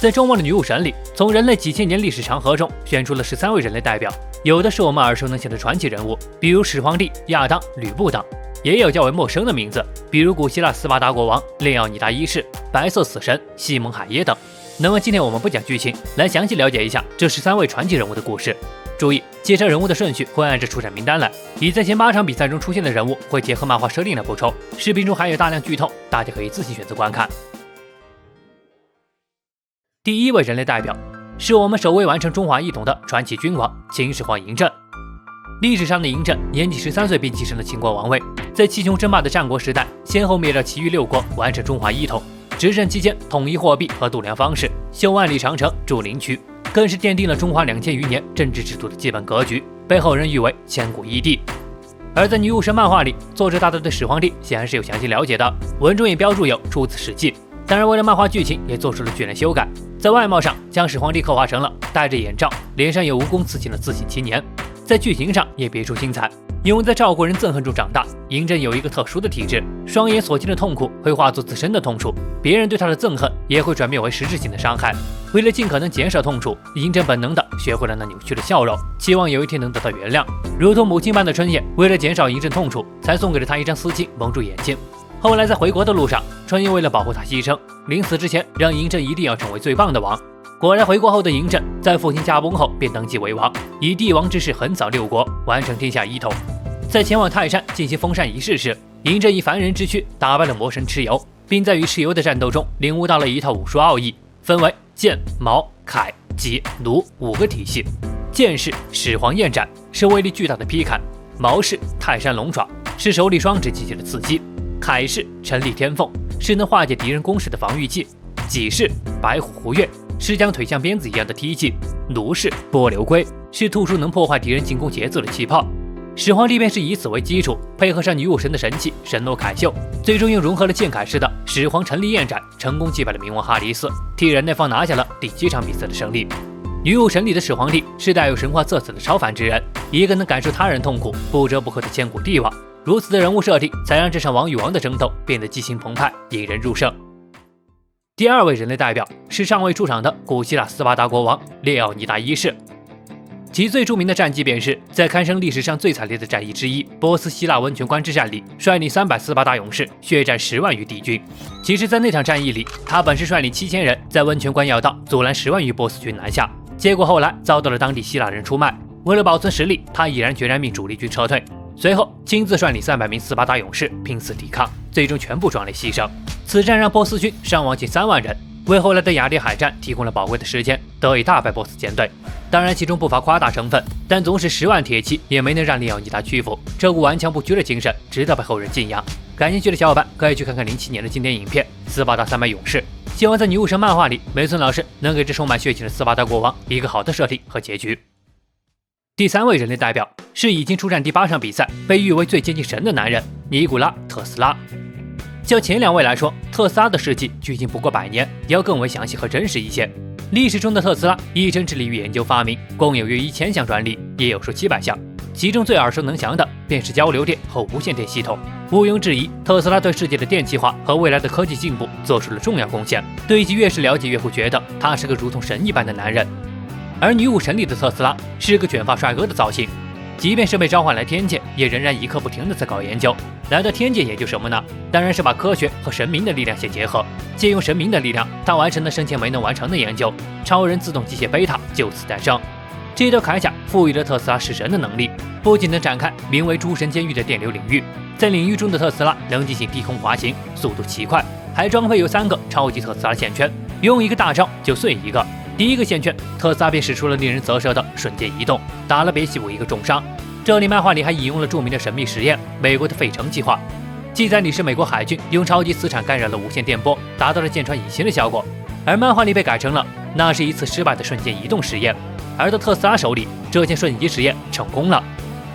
在众望的女武神里，从人类几千年历史长河中选出了13位人类代表，有的是我们耳熟能详的传奇人物，比如始皇帝、亚当、吕布等，也有较为陌生的名字，比如古希腊斯巴达国王列奥尼达一世、白色死神西蒙海耶等。那么今天我们不讲剧情，来详细了解一下这13位传奇人物的故事。注意，介绍人物的顺序会按照出战名单来，已在前8场比赛中出现的人物会结合漫画设定来补充，视频中还有大量剧透，大家可以自行选择观看。第1位人类代表是我们首位完成中华一统的传奇君王秦始皇嬴政。历史上的嬴政年纪13岁便继承了秦国王位，在七雄争霸的战国时代，先后灭掉其余6国，完成中华一统。执政期间，统一货币和度量方式，修万里长城，筑灵渠，更是奠定了中华2000余年政治制度的基本格局，被后人誉为千古一帝。而在女武神漫画里，作者大大对始皇帝显然是有详细了解的，文中也标注有出自《史记》。当然，为了漫画剧情，也做出了巨量修改，在外貌上将始皇帝刻画成了戴着眼罩，脸上有蜈蚣刺青的自信青年。在剧情上也别出心裁，因为在赵国人憎恨中长大，嬴政有一个特殊的体质，双眼所见的痛苦会化作自身的痛楚，别人对他的憎恨也会转变为实质性的伤害。为了尽可能减少痛楚，嬴政本能的学会了那扭曲的笑容，期望有一天能得到原谅。如同母亲般的春夜，为了减少嬴政痛楚，才送给了他一张丝巾蒙住眼睛。后来在回国的路上，春夜为了保护他牺牲，临死之前让嬴政一定要成为最棒的王。果然回国后的嬴政在父亲驾崩后便登基为王，以帝王之势横扫6国，完成天下一统。在前往泰山进行封禅仪式时，嬴政以凡人之躯打败了魔神蚩尤，并在与蚩尤的战斗中领悟到了一套武术奥义，分为剑、矛、铠、戟、弩5个体系。剑是始皇焰斩，是威力巨大的劈砍；矛是泰山龙爪，是手里双指进行的刺激；铠是陈立天凤，是能化解敌人攻势的防御技；戟是白虎胡跃，是将腿像鞭子一样的踢击；弩是波流龟，是吐出能破坏敌人进攻节奏的气泡。始皇帝便是以此为基础，配合上女武神的神器神诺凯秀，最终用融合了剑铠式的始皇陈立焰斩，成功击败了冥王哈迪斯，替人类方拿下了第7场比赛的胜利。女武神里的始皇帝是带有神话色彩的超凡之人，一个能感受他人痛苦、不折不扣的千古帝王。如此的人物设定，才让这场王与王的争斗变得激情澎湃，引人入胜。第2位人类代表是尚未出场的古希腊斯巴达国王列奥尼达一世。其最著名的战绩便是在堪称历史上最惨烈的战役之一波斯希腊温泉关之战里，率领300斯巴达勇士血战10万余敌军。其实在那场战役里，他本是率领7000人在温泉关要道阻拦10万余波斯军南下，结果后来遭到了当地希腊人出卖，为了保存实力，他毅然决然命主力军撤退，随后亲自率领300名斯巴达勇士拼死抵抗，最终全部壮烈牺牲。此战让波斯军伤亡近3万人，为后来的雅典海战提供了宝贵的时间，得以大败波斯舰队。当然其中不乏夸大成分，但总是10万铁骑也没能让列奥尼达屈服，这股顽强不屈的精神值得被后人敬仰。感兴趣的小伙伴可以去看看07年的经典影片《斯巴达300勇士》，希望在女武神漫画里，梅村老师能给这充满血性的斯巴达国王一个好的设定和结局。第3位人类代表是已经出战第8场比赛，被誉为最接近神的男人尼古拉·特斯拉。较前2位来说，特斯拉的事迹距今不过100年，也要更为详细和真实一些。历史中的特斯拉一生致力于研究发明，共有约1000项专利，也有数700项，其中最耳熟能详的便是交流电和无线电系统。毋庸置疑，特斯拉对世界的电气化和未来的科技进步做出了重要贡献，对其越是了解越会觉得他是个如同神一般的男人。而女武神里的特斯拉是个卷发帅哥的造型，即便是被召唤来天界，也仍然一刻不停地在搞研究。来到天界研究什么呢？当然是把科学和神明的力量相结合，借用神明的力量，他完成了生前没能完成的研究，超人自动机械贝塔就此诞生。这套铠甲赋予了特斯拉弑神的能力，不仅能展开名为诸神监狱的电流领域，在领域中的特斯拉能进行低空滑行，速度奇快，还装配有3个超级特斯拉线圈，用一个大招就碎一个。第一个线圈，特斯拉便使出了令人啧舌的瞬间移动，打了别西卜一个重伤。这里漫画里还引用了著名的神秘实验——美国的费城计划。记载里是美国海军用超级磁场干扰了无线电波，达到了舰船隐形的效果，而漫画里被改成了那是一次失败的瞬间移动实验。而到特斯拉手里，这件瞬移实验成功了。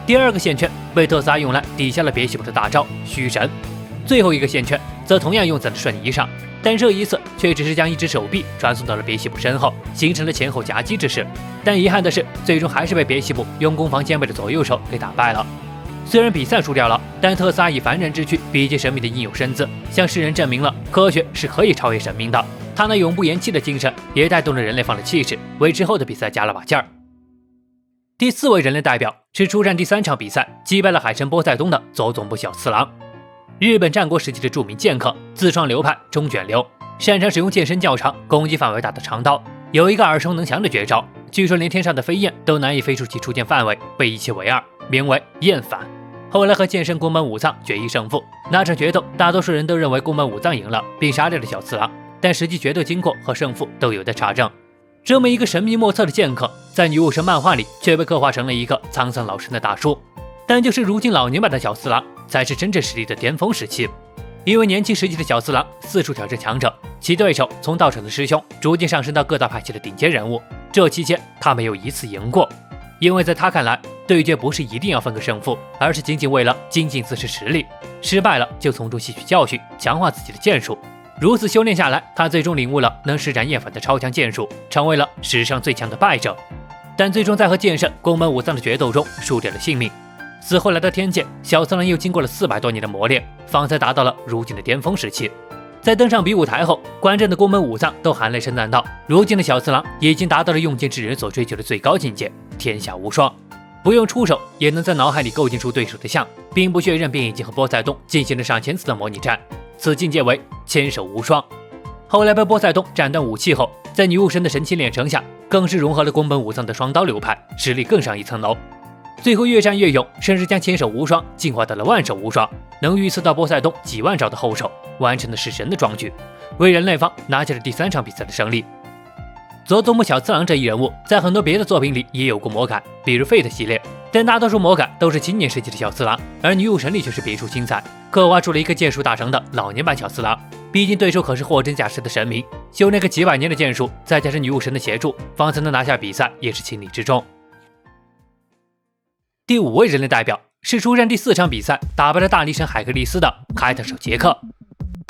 第2个线圈被特斯拉用来抵消了别西卜的大招虚神，最后一个线圈则同样用在了瞬移上，但这一次却只是将一只手臂传送到了别西卜身后，形成了前后夹击之势。但遗憾的是，最终还是被别西卜用攻防兼备的左右手给打败了。虽然比赛输掉了，但特斯拉以凡人之躯逼近神明的英勇身姿，向世人证明了科学是可以超越神明的。他那永不言弃的精神也带动了人类方的气势，为之后的比赛加了把劲儿。第4位人类代表是出战第3场比赛击败了海神波塞冬的佐佐木小次郎。日本战国时期的著名剑客，自创流派中卷流，擅长使用剑身较长、攻击范围大的长刀，有一个耳熟能详的绝招，据说连天上的飞燕都难以飞出其出剑范围，被一气为二，名为燕反。后来和剑圣宫本武藏决一胜负，那场决斗大多数人都认为宫本武藏赢了，并杀掉了小次郎，但实际决斗经过和胜负都有待查证。这么一个神秘莫测的剑客，在女武神漫画里却被刻画成了一个沧桑老成的大叔。但就是如今老年版的小次郎，才是真正实力的巅峰时期。因为年轻时期的小次郎四处挑战强者，其对手从道场的师兄逐渐上升到各大派系的顶尖人物，这期间他没有一次赢过。因为在他看来，对决不是一定要分个胜负，而是仅仅为了精进自身实力，失败了就从中吸取教训，强化自己的剑术。如此修炼下来，他最终领悟了能施展厌反的超强剑术，成为了史上最强的败者。但最终在和剑圣宫本武藏的决斗中输掉了性命。死后来到天界，小次郎又经过了400多年的磨练，方才达到了如今的巅峰时期。在登上比武台后，观战的宫本武藏都含泪称赞道：“如今的小次郎已经达到了用剑之人所追求的最高境界，天下无双。不用出手也能在脑海里构建出对手的像，兵不血刃便已经和波塞冬进行了上千次的模拟战。此境界为千手无双。”后来被波塞冬斩断武器后，在女武神的神奇炼成下，更是融合了宫本武藏的双刀流派，实力更上一层楼。最后越战越勇，甚至将千手无双进化到了万手无双，能预测到波塞冬几万招的后手，完成的是神的壮举，为人类方拿下了第3场比赛的胜利。佐佐木小次郎这一人物，在很多别的作品里也有过魔改，比如 Fate 系列，但大多数魔改都是青年时期的小次郎，而女武神里却是别出心裁，刻画出了一个剑术大成的老年版小次郎。毕竟对手可是货真价实的神明，修炼个几百年的剑术，再加上女武神的协助，方才能拿下比赛，也是情理之中。第5位人类代表是出战第4场比赛打败了大力神海克力斯的开膛手杰克。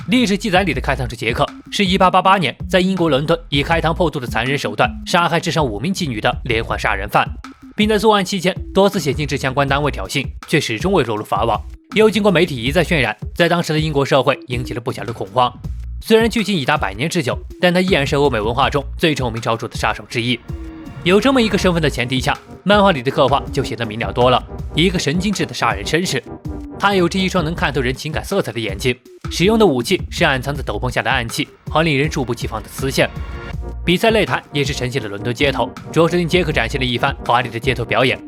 历史记载里的开膛手杰克是1888年在英国伦敦以开膛破肚的残忍手段杀害至少5名妓女的连环杀人犯，并在作案期间多次写信至相关单位挑衅，却始终未落入法网。又经过媒体一再渲染，在当时的英国社会引起了不小的恐慌。虽然距今已达100年之久，但他依然是欧美文化中最臭名昭著的杀手之一。有这么一个身份的前提下，漫画里的刻画就显得明了多了，一个神经质的杀人绅士。他有着一双能看透人情感色彩的眼睛，使用的武器是暗藏在斗篷下的暗器和令人猝不及防的丝线。比赛擂台也是呈现了伦敦街头，着实令杰克展现了一番华丽的街头表演。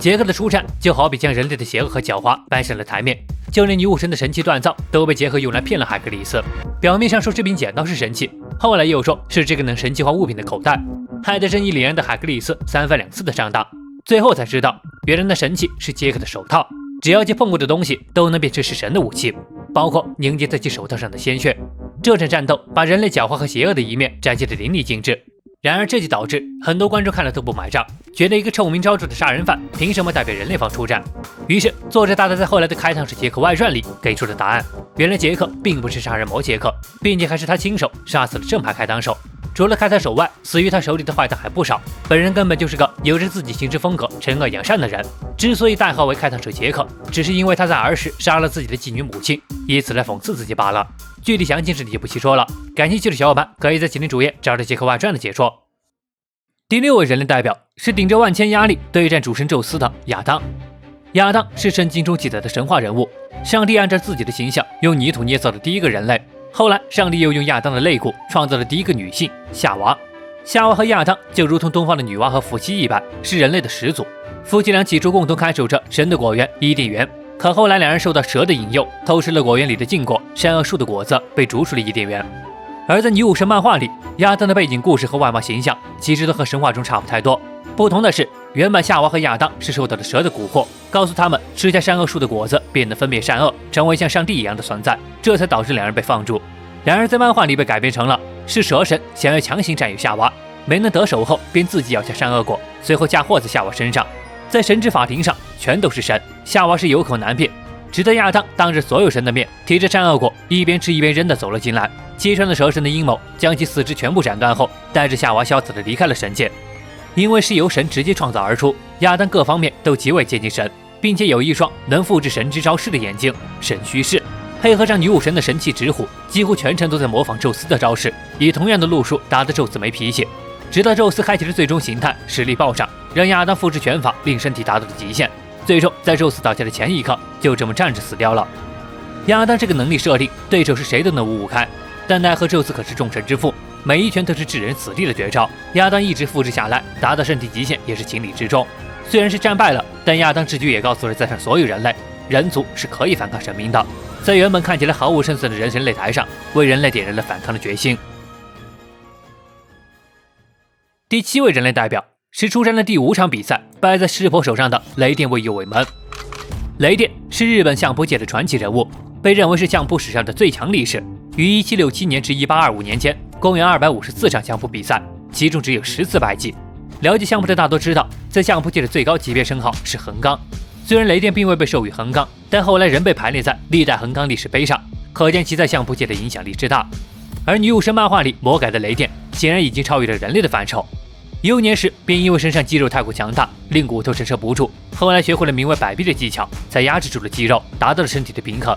杰克的出战就好比将人类的邪恶和狡猾搬上了台面，就连女武神的神器锻造都被杰克用来骗了海克力斯。表面上说这柄剪刀是神器，后来又说是这个能神奇化物品的口袋，害得正义凛然的海克力斯3番2次的上当。最后才知道，原来那神器是杰克的手套，只要其碰过的东西都能变成是神的武器，包括凝结在其手套上的鲜血。这场战斗把人类狡猾和邪恶的一面展现得淋漓尽致。然而这就导致很多观众看了都不买账，觉得一个臭名昭著的杀人犯凭什么代表人类方出战？于是作者大大在后来的《开膛手杰克外传》里给出了答案：原来杰克并不是杀人魔杰克，并且还是他亲手杀死了正牌开膛手。除了开膛手外，死于他手里的坏蛋还不少。本人根本就是个有着自己行事风格、惩恶扬善的人。之所以代号为开膛手杰克，只是因为他在儿时杀了自己的妓女母亲，以此来讽刺自己罢了。具体详情这里就不细说了，感兴趣的小伙伴可以在麒麟主页找到杰克外传的解说。第6位人类代表是顶着万千压力对战主神宙斯的亚当。亚当是圣经中记载的神话人物，上帝按照自己的形象用泥土捏造了第一个人类。后来上帝又用亚当的肋骨创造了第一个女性夏娃。夏娃和亚当就如同东方的女娲和伏羲一般，是人类的始祖。夫妻俩起初共同看守着神的果园伊甸园，可后来两人受到蛇的引诱，偷吃了果园里的禁果善恶树的果子，被逐出了伊甸园。而在女武神漫画里，亚当的背景故事和外貌形象其实都和神话中差不太多。不同的是，原本夏娃和亚当是受到了蛇的蛊惑，告诉他们吃下善恶树的果子便能分辨善恶，成为像上帝一样的存在，这才导致两人被放逐。然而在漫画里被改编成了是蛇神想要强行占有夏娃，没能得手后便自己咬下善恶果，随后嫁祸在夏娃身上。在神之法庭上全都是神，夏娃是有口难辩，直到亚当当着所有神的面提着善恶果一边吃一边扔的走了进来，揭穿了蛇神的阴谋，将其四肢全部斩断后，带着夏娃潇洒的离开了神界。因为是由神直接创造而出，亚当各方面都极为接近神，并且有一双能复制神之招式的眼睛神虚视，配合上女武神的神器直呼，几乎全程都在模仿宙斯的招式，以同样的路数打得宙斯没脾气。直到宙斯开启了最终形态，实力暴涨，让亚当复制拳法，令身体达到了极限，最终在宙斯倒下的前一刻就这么站着死掉了。亚当这个能力设定，对手是谁都能五五开，但奈何宙斯可是众神之父，每一拳都是置人死地的绝招，亚当一直复制下来，达到身体极限也是情理之中。虽然是战败了，但亚当之举也告诉了在场所有人类，人族是可以反抗神明的，在原本看起来毫无胜算的人神擂台上，为人类点燃了反抗的决心。第7位人类代表是出战了第5场比赛，败在湿婆手上的雷电为右卫门。雷电是日本相扑界的传奇人物，被认为是相扑史上的最强力士。于1767年至1825年间，共有254场相扑比赛，其中只有10次败绩。了解相扑的大多知道，在相扑界的最高级别称号是横纲。虽然雷电并未被授予横纲，但后来仍被排列在历代横纲历史碑上，可见其在相扑界的影响力之大。而女武神漫画里魔改的雷电，显然已经超越了人类的范畴。幼年时便因为身上肌肉太过强大，令骨头承受不住，后来学会了名为摆臂的技巧，才压制住了肌肉，达到了身体的平衡。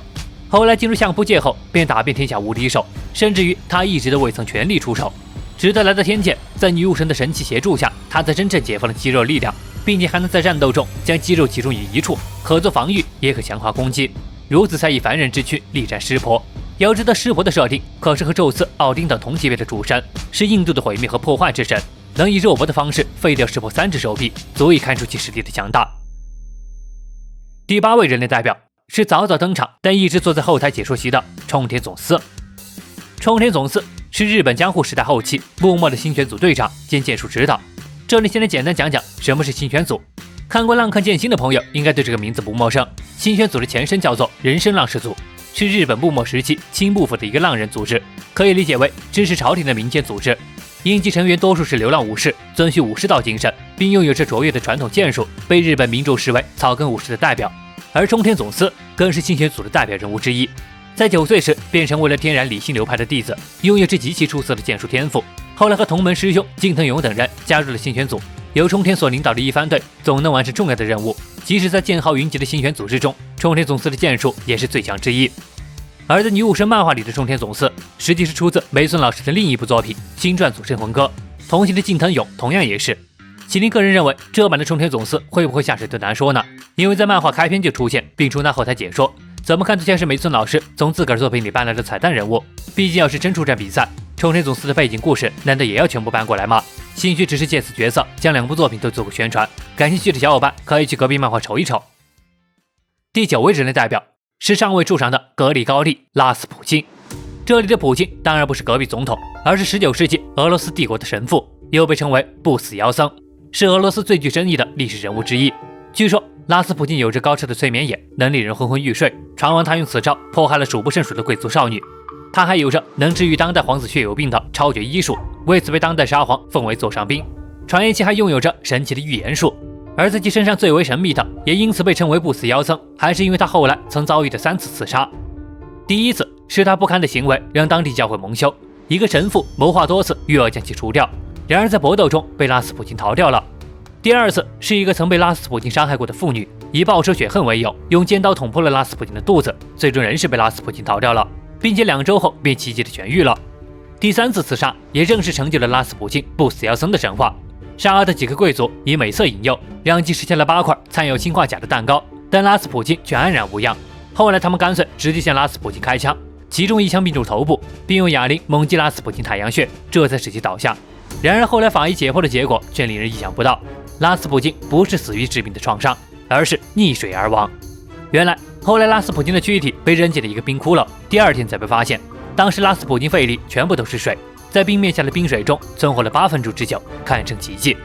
后来进入相扑界后，便打遍天下无敌手，甚至于他一直都未曾全力出手。直到来到天界，在女武神的神奇协助下，他才真正解放了肌肉力量，并且还能在战斗中将肌肉集中于一处，可做防御，也可强化攻击，如此才以凡人之躯力战湿婆。要知道湿婆的设定可是和宙斯、奥丁等同级别的主神，是印度的毁灭和破坏之神，能以肉搏的方式废掉湿婆3只手臂，足以看出其实力的强大。第8位人类代表是早早登场但一直坐在后台解说席的冲田总司。冲田总司是日本江户时代后期幕末的新选组队长兼剑术指导。这里先来简单讲讲什么是新选组。看过《浪客剑心》的朋友应该对这个名字不陌生。新选组的前身叫做人生浪士组，是日本幕末时期清幕府的一个浪人组织，可以理解为支持朝廷的民间组织。应级成员多数是流浪武士，遵循武士道精神，并拥有着卓越的传统剑术，被日本民众视为草根武士的代表。而冲田总司更是新选组的代表人物之一，在9岁时便成为了天然理性流派的弟子，拥有着极其出色的剑术天赋。后来和同门师兄近藤勇等人加入了新选组，由冲田所领导的一番队总能完成重要的任务。即使在剑号云集的新选组之中，冲田总司的剑术也是最强之一。而在女武神漫画里的冲田总司，实际是出自梅村老师的另一部作品《新传祖神魂歌》，同行的近藤勇同样也是。麒麟个人认为，这版的冲田总司会不会下水就难说呢？因为在漫画开篇就出现，并充当后台解说，怎么看都像是梅村老师从自个儿作品里搬来的彩蛋人物。毕竟要是真出战比赛，冲田总司的背景故事难道也要全部搬过来吗？兴许只是借此角色将2部作品都做过宣传，感兴趣的小伙伴可以去隔壁漫画瞅一瞅。第9位人类代表是尚未出场的格里高利·拉斯普京。这里的普京当然不是隔壁总统，而是19世纪俄罗斯帝国的神父，又被称为不死妖僧，是俄罗斯最具争议的历史人物之一。据说拉斯普京有着高超的催眠眼，能令人昏昏欲睡，传闻他用此招迫害了数不胜数的贵族少女。他还有着能治愈当代皇子血友病的超绝医术，为此被当代沙皇奉为座上宾。传言其还拥有着神奇的预言术。而在其身上最为神秘的，也因此被称为不死妖僧，还是因为他后来曾遭遇的3次刺杀。第一次是他不堪的行为让当地教会蒙羞，一个神父谋划多次欲要将其除掉，然而在搏斗中被拉斯普京逃掉了。第二次是一个曾被拉斯普京伤害过的妇女，以报仇雪恨为由，用尖刀捅破了拉斯普京的肚子，最终仍是被拉斯普京逃掉了，并且2周后便奇迹的痊愈了。第3次刺杀也正是成就了拉斯普京不死妖僧的神话。沙俄的几个贵族以美色引诱，让其实现了8块掺有氰化钾的蛋糕，但拉斯普京却安然无恙。后来他们干脆直接向拉斯普京开枪，其中1枪命中头部，并用哑铃猛击拉斯普京太阳穴，这才使其倒下。然而后来法医解剖的结果却令人意想不到，拉斯普京不是死于致命的创伤，而是溺水而亡。原来后来拉斯普京的躯体被扔进了一个冰窟窿，第2天才被发现。当时拉斯普京肺里全部都是水，在冰面下的冰水中存活了8分钟之久，堪称奇迹。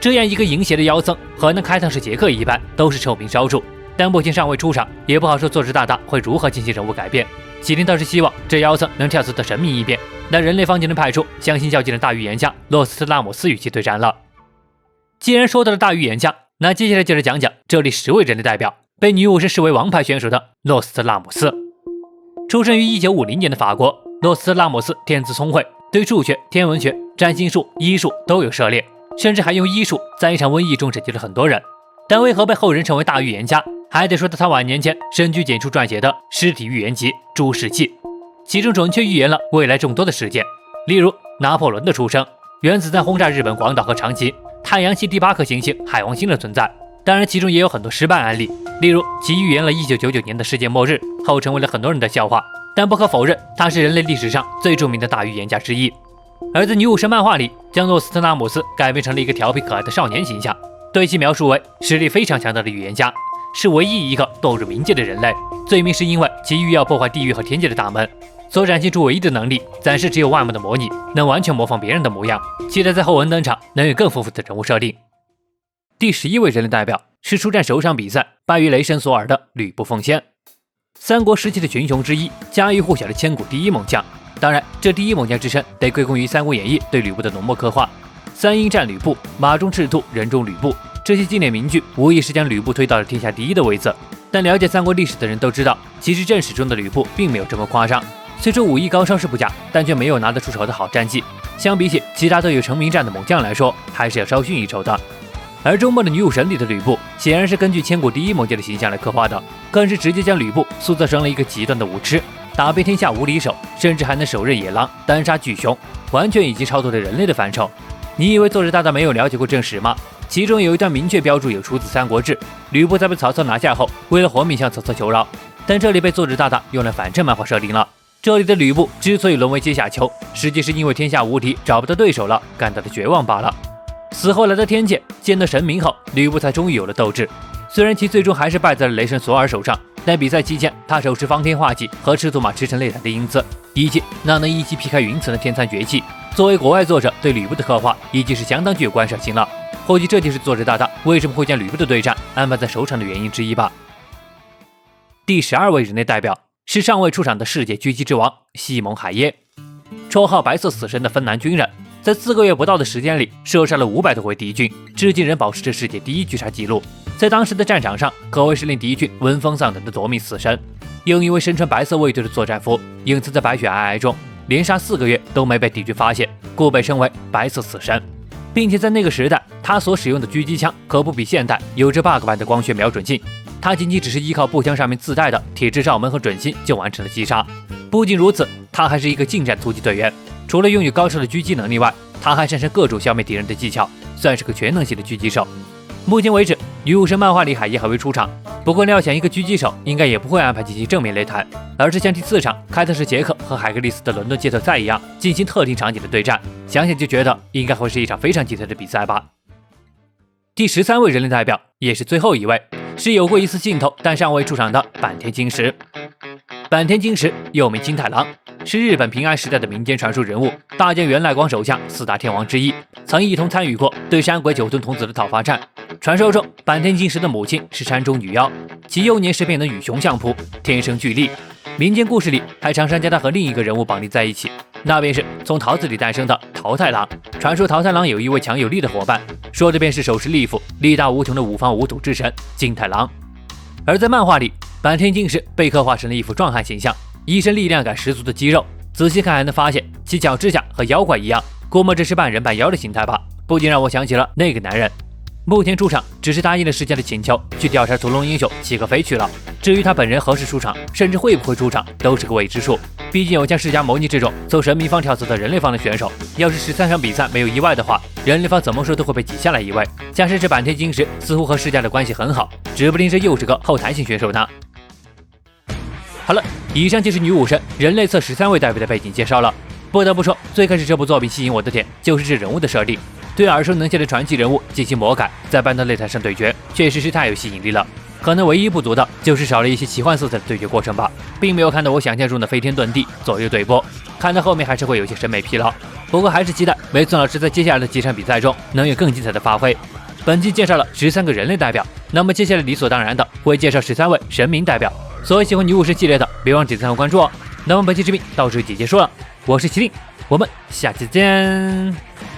这样一个淫邪的妖僧，和那开膛手杰克一般，都是臭名昭著。但目前尚未出场，也不好说作者大大会如何进行人物改变。麒麟倒是希望这妖僧能跳槽到神明一边，那人类方就能派出相信较劲的大预言家诺斯特拉姆斯与其对战了。既然说到了大预言家，那接下来就来讲讲这里10位人类代表，被女武神视为王牌选手的诺斯特拉姆斯。出生于1950年的法国，诺斯特拉姆斯天资聪慧，对数学、天文学、占星术、医术都有涉猎，甚至还用医术在一场瘟疫中拯救了很多人。但为何被后人称为大预言家，还得说到他晚年间深居简出撰写的《尸体预言集》《诸事记》，其中准确预言了未来众多的事件，例如拿破仑的出生、原子弹轰炸日本广岛和长崎、太阳系第8颗行星海王星的存在。当然，其中也有很多失败案例，例如其预言了1999年的世界末日，后成为了很多人的笑话。但不可否认，他是人类历史上最著名的大预言家之一。而在女武神漫画里，将诺斯特拉姆斯改编成了一个调皮可爱的少年形象，对其描述为实力非常强大的预言家，是唯一一个堕入冥界的人类。罪名是因为其欲要破坏地狱和天界的大门，所展现出唯一的能力，暂时只有万魔的模拟，能完全模仿别人的模样。期待在后文登场能有更丰富的人物设定。第11位人类代表是出战首场比赛败于雷神索尔的吕布奉先。三国时期的群雄之一，家喻户晓的千古第一猛将。当然，这第一猛将之称得归功于《三国演义》对吕布的浓墨刻画。三英战吕布，马中赤兔，人中吕布，这些经典名句无疑是将吕布推到了天下第一的位子。但了解三国历史的人都知道，其实正史中的吕布并没有这么夸张。虽说武艺高超是不假，但却没有拿得出手的好战绩。相比起其他都有成名战的猛将来说，还是要稍逊一筹的。而周末的女武神里的吕布，显然是根据千古第一猛将的形象来刻画的，更是直接将吕布塑造成了一个极端的武痴，打遍天下无敌手，甚至还能手刃野狼，单杀巨熊，完全已经超脱了人类的范畴。你以为作者大大没有了解过正史吗？其中有一段明确标注有出自《三国志》，吕布在被曹操拿下后，为了活命向曹操求饶，但这里被作者大大用了反正漫画设定了。这里的吕布之所以沦为阶下囚，实际是因为天下无敌，找不到对手了，感到了绝望罢了。死后来到天界，见到神明后，吕布才终于有了斗志。虽然其最终还是败在了雷神索尔手上，但比赛期间他手持方天画戟和赤兔马驰骋擂台的英姿，以及那能一击劈开云层的天残绝技，作为国外作者对吕布的刻画，已经是相当具有观赏性了。或许这就是作者大大为什么会将吕布的对战安排在首场的原因之一吧。第12位人类代表是尚未出场的世界狙击之王西蒙海耶，绰号白色死神的芬兰军人，在4个月不到的时间里射杀了500多回敌军，至今仍保持着世界第一狙杀记录。在当时的战场上，可谓是令敌军闻风丧胆的夺命死神。又因为身穿白色卫队的作战服，因此在白雪皑皑中连杀4个月都没被敌军发现，故被称为白色死神。并且在那个时代，他所使用的狙击枪可不比现代有着 bug 般的光学瞄准镜，他仅仅只是依靠步枪上面自带的铁质罩门和准心就完成了击杀。不仅如此，他还是一个近战突击队员，除了拥有高超的狙击能力外，他还擅长各种消灭敌人的技巧，算是个全能型的狙击手。目前为止，女武神漫画里海耶还未出场，不过料想一个狙击手应该也不会安排进行正面擂台，而是像第4场开特什杰克和海格力斯的伦敦街头赛一样进行特定场景的对战，想想就觉得应该会是一场非常精彩的比赛吧。第13位人类代表，也是最后一位，是有过一次镜头但尚未出场的坂田金时。坂田金时又名金太郎，是日本平安时代的民间传说人物，大将源赖光手下4大天王之一，曾一同参与过对山鬼9吨童子的讨伐战。传说中，坂田金时的母亲是山中女妖，其幼年时便能与熊相扑，天生巨力。民间故事里还常常将他和另一个人物绑定在一起，那便是从桃子里诞生的桃太郎。传说桃太郎有一位强有力的伙伴，说的便是手持利斧、力大无穷的五方五土之神金太郎。而在漫画里，坂田金时被刻画成了一副壮汉形象，一身力量感十足的肌肉，仔细看还能发现其脚指甲和妖怪一样，估摸这是半人半妖的形态吧，不禁让我想起了那个男人。目前出场只是答应了世家的请求，去调查屠龙英雄齐克飞去了。至于他本人何时出场，甚至会不会出场，都是个未知数。毕竟有像释迦牟尼这种从神明方跳槽的人类方的选手，要是13场比赛没有意外的话，人类方怎么说都会被挤下来一位。加上这坂田金时似乎和世家的关系很好，指不定这又是个后台型选手呢。好了，以上就是女武神人类侧13位代表的背景介绍了。不得不说，最开始这部作品吸引我的点就是这人物的设定。对耳熟能详的传奇人物进行魔改，在搬到擂台上对决，确实是太有吸引力了。可能唯一不足的就是少了一些奇幻色彩的对决过程吧，并没有看到我想象中的飞天遁地、左右对波，看到后面还是会有些审美疲劳。不过还是期待梅村老师在接下来的几场比赛中能有更精彩的发挥。本期介绍了13个人类代表，那么接下来理所当然的会介绍13位神明代表。所以喜欢女武神系列的，别忘点赞和关注哦。那么本期视频到这里结束了，我是麒麟，我们下期见。